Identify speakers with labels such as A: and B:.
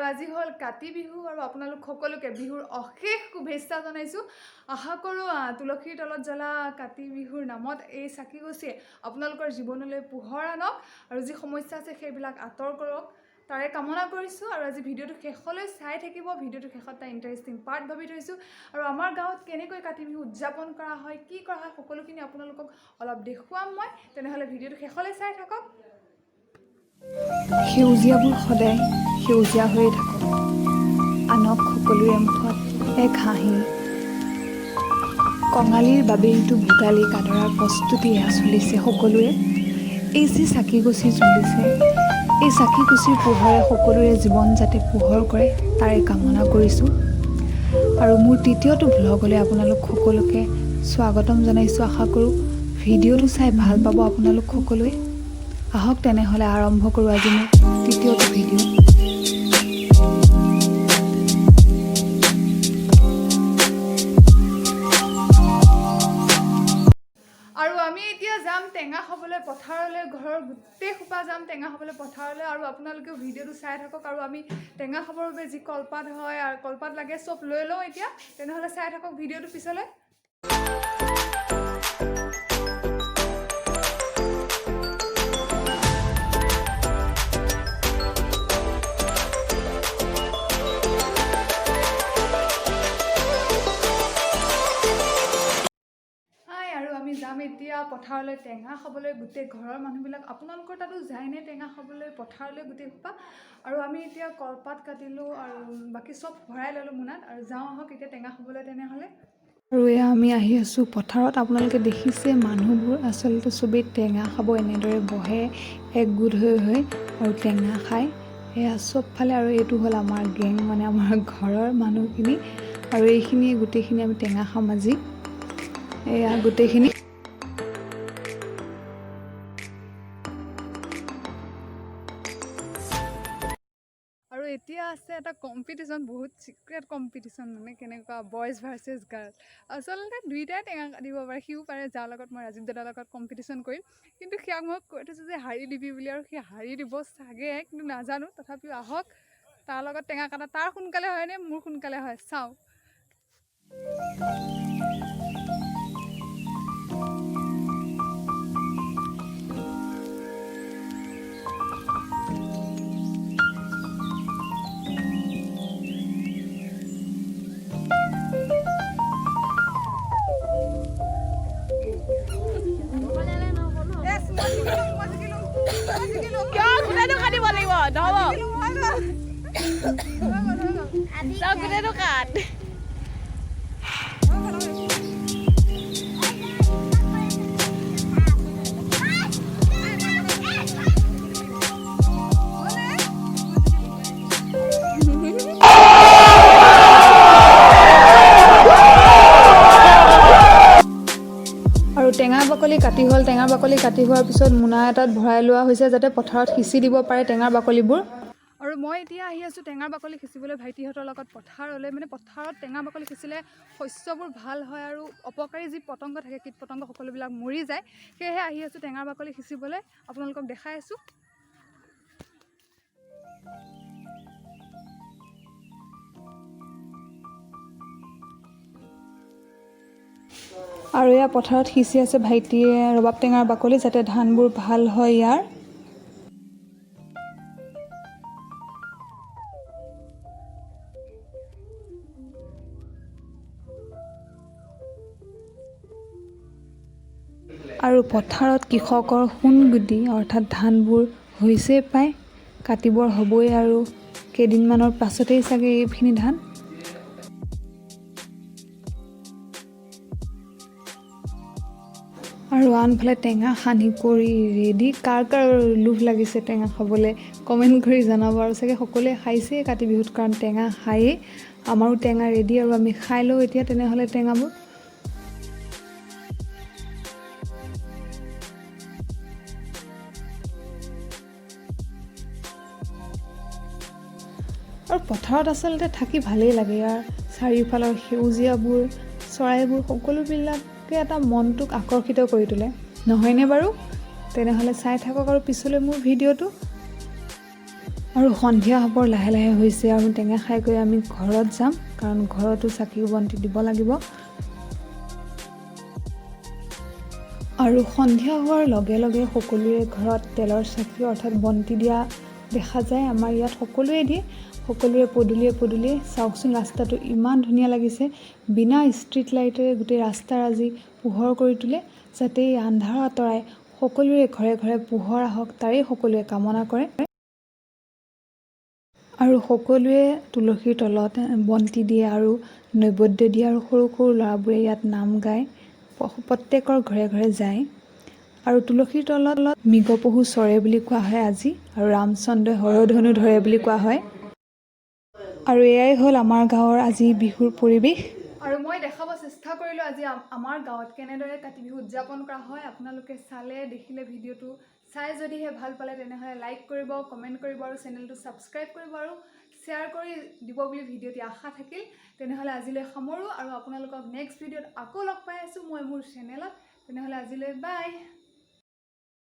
A: আৰু আজি হ'ল কাতি বিহু আৰু আপোনালোক সকলোকে বিহুৰ অশেষ শুভেচ্ছা জনাইছোঁ। আশা কৰোঁ তুলসীৰ তলত জ্বলা কাতি বিহুৰ নামত এই চাকিগছিয়ে আপোনালোকৰ জীৱনলৈ পোহৰ আনক আৰু যি সমস্যা আছে সেইবিলাক আঁতৰ কৰক তাৰে কামনা কৰিছোঁ। আৰু আজি ভিডিঅ'টো শেষলৈ চাই থাকিব। ভিডিঅ'টো শেষত এটা ইণ্টাৰেষ্টিং পাৰ্ট ভাবি থৈছোঁ আৰু আমাৰ গাঁৱত কেনেকৈ কাতি বিহু উদযাপন কৰা হয়, কি কৰা হয়, সকলোখিনি আপোনালোকক অলপ দেখুৱাম মই। তেনেহ'লে ভিডিঅ'টো শেষলৈ চাই থাকক।
B: সেউজীয়াবোৰ সদায় সেউজীয়া হৈয়ে থাকক, আনক সকলোৰে মুখত এক হাঁহি। কঙালীৰ বাবেইটো ভোগালী কাদৰাৰ প্ৰস্তুতি এয়া চলিছে সকলোৰে। এই যি চাকিগছি জ্বলিছে, এই চাকিগছিৰ পোহৰে সকলোৰে জীৱন যাতে পোহৰ কৰে তাৰে কামনা কৰিছোঁ। আৰু মোৰ তৃতীয়টো ভ্লগলৈ আপোনালোক সকলোকে স্বাগতম জনাইছোঁ। আশা কৰোঁ ভিডিঅ'টো চাই ভাল পাব আপোনালোক সকলোৱে। আহক তেনেহ'লে আৰম্ভ কৰোঁ আজি মোৰ তৃতীয়টো ভিডিঅ'।
A: আৰু আমি এতিয়া যাম টেঙা খাবলৈ পথাৰলৈ, ঘৰৰ গোটেই সোপা যাম টেঙা খাবলৈ পথাৰলৈ। আৰু আপোনালোকেও ভিডিঅ'টো চাই থাকক। আৰু আমি টেঙা খাবৰ বাবে যি কলপাত হয় আৰু কলপাত লাগে চব লৈ লওঁ এতিয়া। তেনেহ'লে চাই থাকক ভিডিঅ'টো পিছলৈ। আমি যাম এতিয়া পথাৰলৈ টেঙা খাবলৈ, গোটেই ঘৰৰ মানুহবিলাক। আপোনালোকৰ তাতো যায়নে টেঙা খাবলৈ পথাৰলৈ গোটেই সোপা? আৰু আমি এতিয়া কলপাত কাটিলোঁ আৰু বাকী চব ভৰাই ল'লোঁ মোনাত আৰু যাওঁ আহক এতিয়া টেঙা খাবলৈ তেনেহ'লে।
B: আৰু এয়া আমি আহি আছোঁ পথাৰত। আপোনালোকে দেখিছে মানুহবোৰ আচলতে চবেই টেঙা খাব এনেদৰে বহে একগোট হৈ আৰু টেঙা খায় এয়া চবফালে। আৰু এইটো হ'ল আমাৰ গেং, মানে আমাৰ ঘৰৰ মানুহখিনি। আৰু এইখিনি গোটেইখিনি আমি টেঙা খাম আজি। এয়া গোটেইখিনি
A: আৰু এতিয়া আছে এটা কম্পিটিশ্যন, বহুত চিক্ৰেট কম্পিটিশ্যন, মানে কেনেকুৱা বইজ ভাৰ্চেছ গাৰ্ল। আচলতে দুইটাই টেঙা কাটিব পাৰে, সিও পাৰে, যাৰ লগত মই ৰাজীৱ দাদাৰ লগত কম্পিটিশ্যন কৰিম। কিন্তু সিয়াক মই কৈ থৈছোঁ যে হাৰি দিবি বুলি, আৰু সি হাৰি দিব চাগে, কিন্তু নাজানো। তথাপিও আহক তাৰ লগত টেঙা কাটা। তাৰ সোনকালে হয়নে মোৰ সোনকালে হয় চাওঁ।
B: আৰু টেঙা বাকলি কাটি হ'ল। টেঙাৰ বাকলি কাটি হোৱাৰ পিছত মোনা এটাত ভৰাই লোৱা হৈছে যাতে পথাৰত সিঁচি দিব পাৰে টেঙাৰ বাকলিবোৰ।
A: আৰু মই এতিয়া আহি আছোঁ টেঙাৰ বাকলি সিঁচিবলৈ ভাইটিহঁতৰ লগত পথাৰলৈ। মানে পথাৰত টেঙা বাকলি সিঁচিলে শস্যবোৰ ভাল হয় আৰু অপকাৰী যি পতংগ থাকে, কীট পতংগ সকলোবিলাক মৰি যায়। সেয়েহে আহি আছোঁ টেঙাৰ বাকলি সিঁচিবলৈ, আপোনালোকক দেখাই আছোঁ।
B: আৰু এয়া পথাৰত সিঁচি আছে ভাইটিয়ে ৰবাব টেঙাৰ বাকলি, যাতে ধানবোৰ ভাল হয় ইয়াৰ। আৰু পথাৰত কৃষকৰ সোণগুটি অৰ্থাৎ ধানবোৰ হৈছে প্ৰায় কাটিবৰ হ'বই, আৰু কেইদিনমানৰ পাছতেই চাগে এইখিনি ধান। আৰু আনফালে টেঙা সানি কৰি ৰেডি। কাৰ কাৰ লোভ লাগিছে টেঙা খাবলৈ কমেণ্ট কৰি জনাব। আৰু চাগে সকলোৱে খাইছেই কাতি বিহুত, কাৰণ টেঙা খায়েই। আমাৰো টেঙা ৰেডি আৰু আমি খাই লওঁ এতিয়া তেনেহ'লে টেঙাবোৰ। আৰু পথাৰত আচলতে থাকি ভালেই লাগে। ইয়াৰ চাৰিওফালৰ সেউজীয়াবোৰ, চৰাইবোৰ সকলোবিলাকে এটা মনটোক আকৰ্ষিত কৰি তোলে, নহয়নে বাৰু? তেনেহ'লে চাই থাকক আৰু পিছলৈ মোৰ ভিডিঅ'টো। আৰু সন্ধিয়া হ'বৰ লাহে লাহে হৈছে আৰু টেঙা খাই গৈ আমি ঘৰত যাম, কাৰণ ঘৰতো চাকি বন্তি দিব লাগিব। আৰু সন্ধিয়া হোৱাৰ লগে লগে সকলোৰে ঘৰত তেলৰ চাকি অৰ্থাৎ বন্তি দিয়া দেখা যায়। আমাৰ ইয়াত সকলোৱে দিয়ে, সকলোৰে পদূলিয়ে পদূলিয়ে। চাওকচোন ৰাস্তাটো ইমান ধুনীয়া লাগিছে, বিনা ষ্ট্ৰীট লাইটেৰে গোটেই ৰাস্তাৰ আজি পোহৰ কৰি তোলে, যাতে এই আন্ধাৰ আঁতৰাই সকলোৰে ঘৰে ঘৰে পোহৰ আহক, তাৰেই সকলোৱে কামনা কৰে। আৰু সকলোৱে তুলসীৰ তলত বন্তি দিয়ে আৰু নৈবেদ্য দিয়ে, আৰু সৰু সৰু ল'ৰাবোৰে ইয়াত নাম গায়, প্ৰত্যেকৰ ঘৰে ঘৰে যায়। আৰু তুলসীৰ তলত মৃগপহু চৰে বুলি কোৱা হয় আজি, আৰু ৰামচন্দ্ৰই হৰধনু ধৰে বুলি কোৱা হয়। আৰু এয়াই হ'ল আমাৰ গাঁৱৰ আজি বিহুৰ পৰিৱেশ।
A: আৰু মই দেখাব চেষ্টা কৰিলোঁ আজি আমাৰ গাঁৱত কেনেদৰে কাতি বিহু উদযাপন কৰা হয়। আপোনালোকে চালে দেখিলে ভিডিঅ'টো চাই যদিহে ভাল পালে তেনেহ'লে লাইক কৰিব, কমেণ্ট কৰিব আৰু চেনেলটো ছাবস্ক্ৰাইব কৰিব আৰু শ্বেয়াৰ কৰি দিব বুলি ভিডিঅ'টি আশা থাকিল। তেনেহ'লে আজিলৈ সামৰোঁ আৰু আপোনালোকক নেক্সট ভিডিঅ'ত আকৌ লগ পাই আছোঁ মই মোৰ চেনেলত। তেনেহ'লে আজিলৈ বাই।